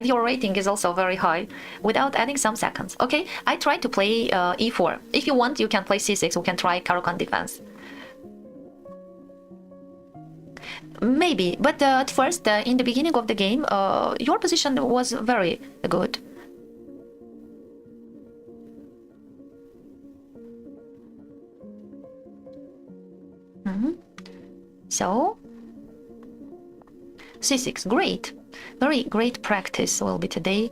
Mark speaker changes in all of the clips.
Speaker 1: your rating is also very high without adding some seconds. Okay, I tried to play e4. If you want, you can play c6. We can try Caro-Kann defense. Maybe, but at first, in the beginning of the game, your position was very good. So, c6, great. Very great practice will be today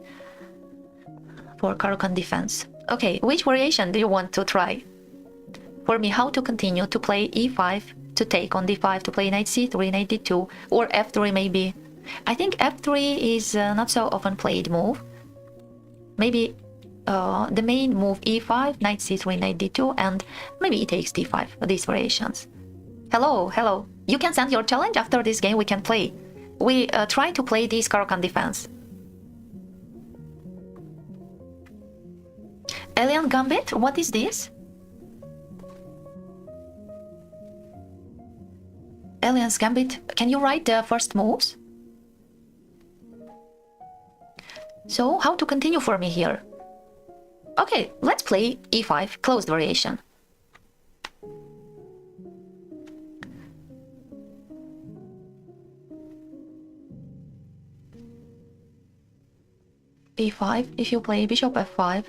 Speaker 1: for Caro-Kann defense. Okay, which variation do you want to try? For me, how to continue to play e5, to take on d5, to play knight c3, knight d2, or f3 maybe. I think f3 is not so often played move. Maybe the main move e5, knight c3, knight d2, and maybe e takes d5, these variations. Hello, hello. You can send your challenge after this game, we can play. We try to play this Caro-Kann defense. Alien Gambit, what is this? Alien's Gambit, can you write the first moves? So, how to continue for me here? Okay, let's play e5, closed variation. e5, if you play bishop f5,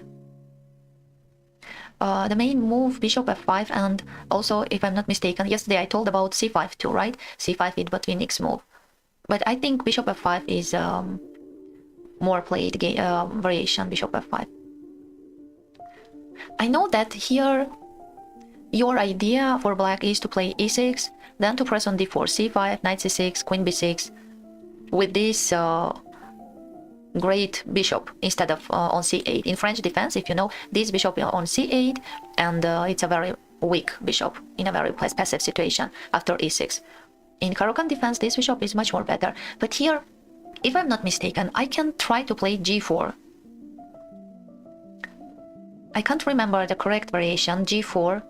Speaker 1: the main move bishop f5, and also, if I'm not mistaken, yesterday I told about c5 too, right? c5 is Botvinnik's move, but I think bishop f5 is more played variation, bishop f5. I know that here your idea for black is to play e6, then to press on d4, c5, knight c6, queen b6 with this great bishop instead of on c8. In French defense, if you know, this bishop on c8, and it's a very weak bishop in a very passive situation after e6. In Caro-Kann defense, this bishop is much more better. But here, if I'm not mistaken, I can try to play g4. I can't remember the correct variation, g4.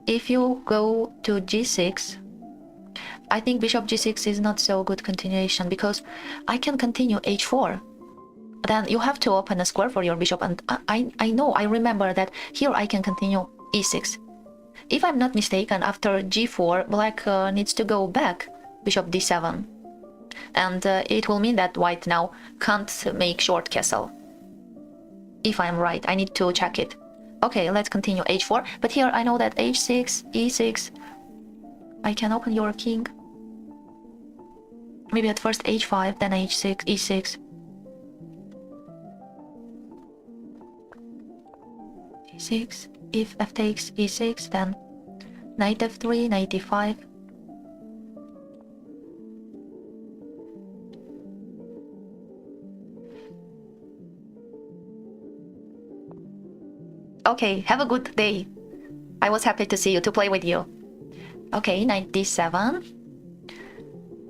Speaker 1: If you go to g6, I think bishop g6 is not so good continuation, because I can continue h4. Then you have to open a square for your bishop, and I remember that here I can continue e6. If I'm not mistaken, after g4, black needs to go back, bishop d7. And it will mean that white now can't make short castle. If I'm right, I need to check it. Okay, let's continue h4, but here I know that h6, e6, I can open your king. Maybe at first h5, then h6, e6. e6, if f takes e6, then knight f3, knight e5. Okay, have a good day. I was happy to see you, to play with you. Okay, knight d7.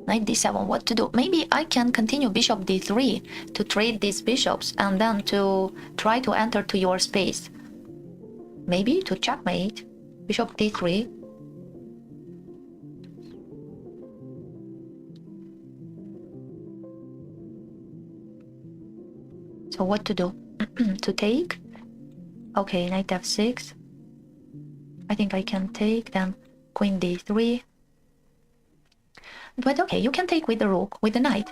Speaker 1: Knight d7, what to do? Maybe I can continue bishop d3 to trade these bishops and then to try to enter to your space. Maybe to checkmate, bishop d3. So what to do? To take? Okay, knight f6. I think I can take, then queen d3. But okay, you can take with the rook, with the knight.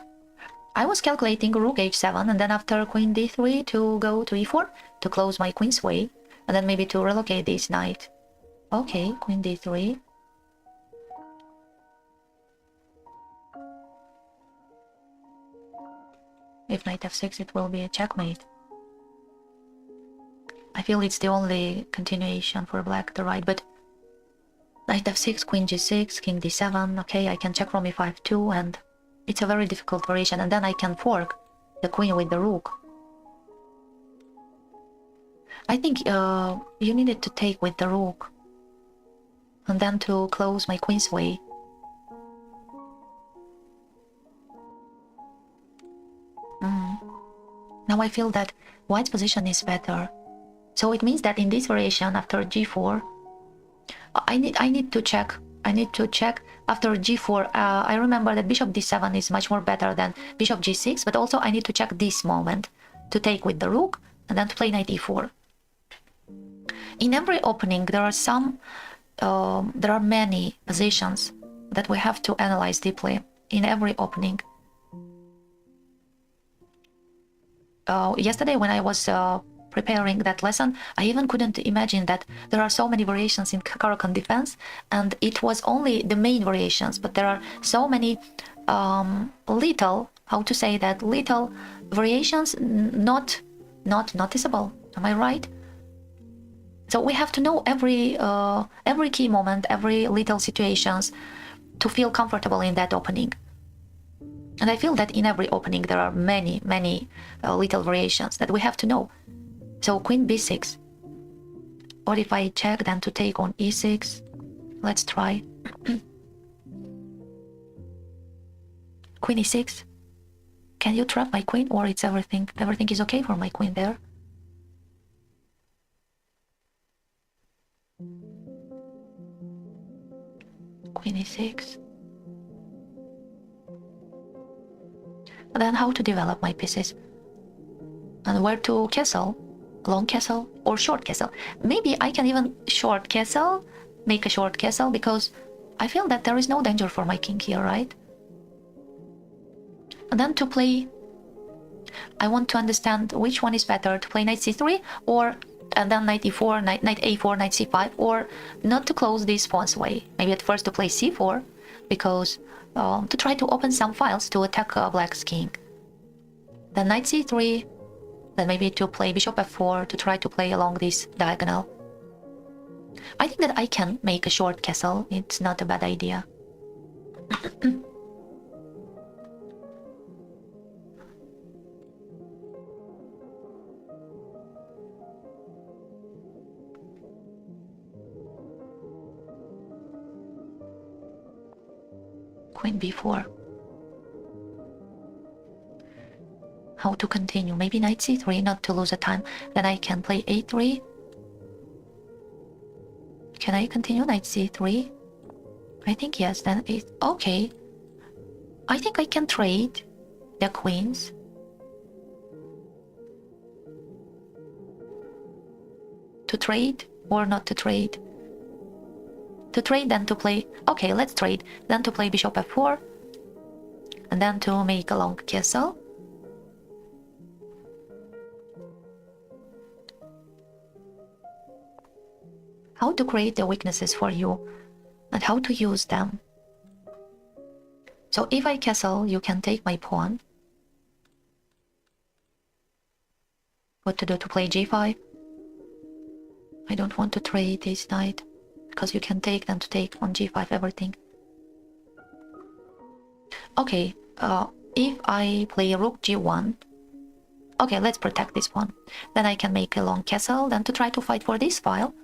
Speaker 1: I was calculating rook h7, and then after queen d3 to go to e4 to close my queen's way, and then maybe to relocate this knight. Okay, queen d3. If knight f6, it will be a checkmate. I feel it's the only continuation for black to right, but knight f6, queen g6, king d7. Okay, I can check from e5 too, and it's a very difficult variation, and then I can fork the queen with the rook. I think you needed to take with the rook, and then to close my queen's way. Now I feel that white's position is better. So it means that in this variation after g4, I need to check I need to check after g4. I remember that bishop d7 is much more better than bishop g6, but also I need to check this moment to take with the rook and then to play knight e4. In every opening, there are many positions that we have to analyze deeply in every opening. Yesterday, when I was preparing that lesson, I even couldn't imagine that there are so many variations in Caro-Kann defense, and it was only the main variations, but there are so many little, how to say that, little variations not noticeable. Am I right? So we have to know every key moment, every little situations to feel comfortable in that opening. And I feel that in every opening there are many little variations that we have to know. So queen b6. Or if I check, then to take on e6. Let's try. Queen e6. Can you trap my queen, or it's everything is okay for my queen there? Queen e6. And then how to develop my pieces and where to castle, long castle or short castle. Maybe I can even short castle, make a short castle, because I feel that there is no danger for my king here, right? And then to play, I want to understand which one is better, to play knight c3 or and then knight e4, knight a4, knight c5, or not to close this pawn's way. Maybe at first to play c4, because to try to open some files to attack black's king. Then knight c3, then maybe to play bishop f4 to try to play along this diagonal. I think that I can make a short castle. It's not a bad idea. Queen b4. How to continue? Maybe knight c3, not to lose a time. Then I can play a3. Can I continue knight c3? I think yes. Then it's okay. I think I can trade the queens. To trade or not to trade? To trade, then to play. Okay, let's trade. Then to play bishop f4. And then to make a long castle. How to create the weaknesses for you and how to use them. So if I castle, you can take my pawn. What to do to play g5? I don't want to trade this knight, because you can take them to take on g5 everything. Okay, if I play rook g1, okay, let's protect this one. Then I can make a long castle, then to try to fight for this file.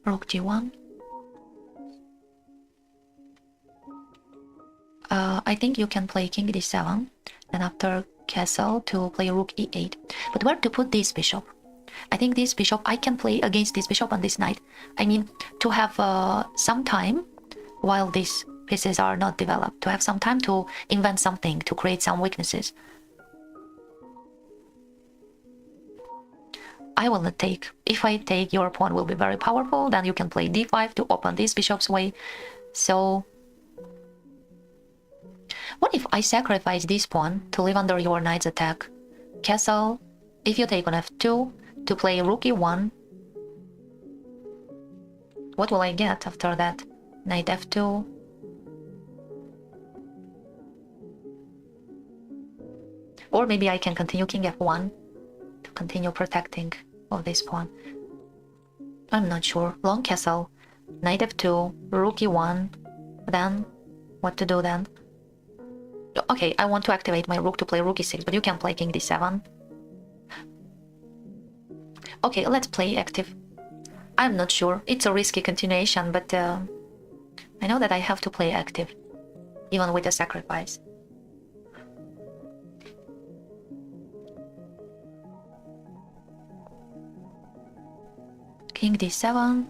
Speaker 1: Rook g1. I think you can play king d7, and after castle to play rook e8. But where to put this bishop? I think this bishop, I can play against this bishop and this knight. I mean, to have some time while these pieces are not developed, to have some time to invent something, to create some weaknesses. I will not take. If I take, your pawn will be very powerful. Then you can play d5 to open this bishop's way. So what if I sacrifice this pawn to live under your knight's attack? Castle, if you take on f2 to play rook e1, what will I get after that? Knight f2. Or maybe I can continue king f1 to continue protecting of this pawn. I'm not sure. Long castle, knight f2, rook e1, then what to do then? Okay, I want to activate my rook to play rook e6, but you can play king d7. Okay, let's play active. I'm not sure. It's a risky continuation, but I know that I have to play active, even with a sacrifice. King d7.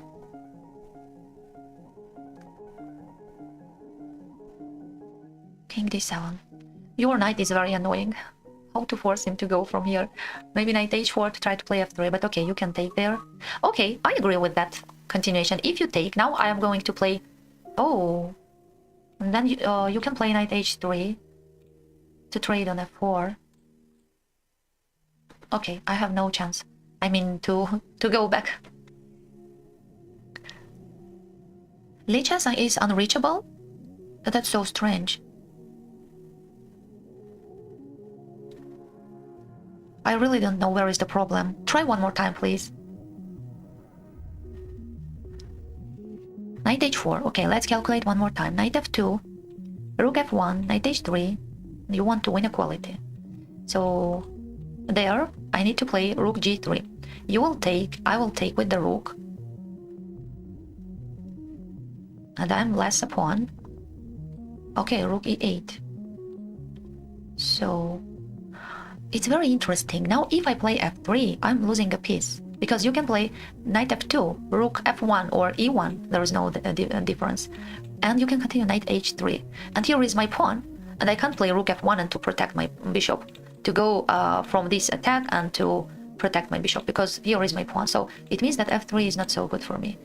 Speaker 1: d7. Your knight is very annoying. How to force him to go from here? Maybe knight h4 to try to play f3, but okay, you can take there. Okay, I agree with that continuation. If you take, now I am going to play... Oh, and then you can play knight h3 to trade on f4. Okay, I have no chance. I mean, to go back. Lichess is unreachable? That's so strange. I really don't know where is the problem. Try one more time, please. Knight h4. Okay, let's calculate one more time. Knight f2, rook f1, knight h3. You want to win equality. So there, I need to play rook g3. You will take, I will take with the rook. And I'm less a pawn. Okay, rook e8. So it's very interesting. Now if I play f3, I'm losing a piece. Because you can play knight f2, rook f1 or e1. There is no difference. And you can continue knight h3. And here is my pawn. And I can't play rook f1 and to protect my bishop. To go from this attack and to protect my bishop. Because here is my pawn. So it means that f3 is not so good for me.